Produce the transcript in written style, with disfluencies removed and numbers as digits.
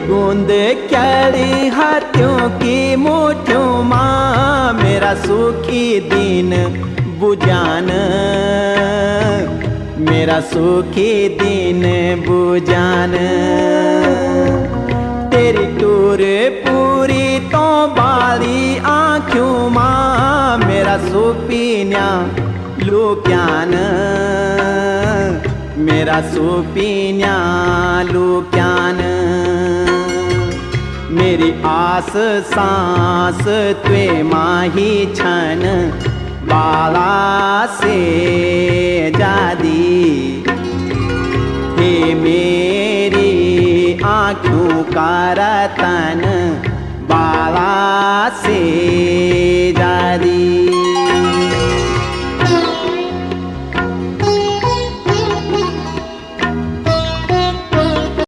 बूंद क्यारी हाथों की मुठ्ठियों माँ मेरा सुखी दिन बुझान, मेरा सुखी दिन बुझान। तेरी टूर पूरी तो बाली आँखों माँ मेरा सुपीन्या लुक्यान, मेरा सुपीन्या लुक्यान। मेरी आस सांस त्वे माही छन बाला से जादी, हे मेरी आँखों का रतन बाला से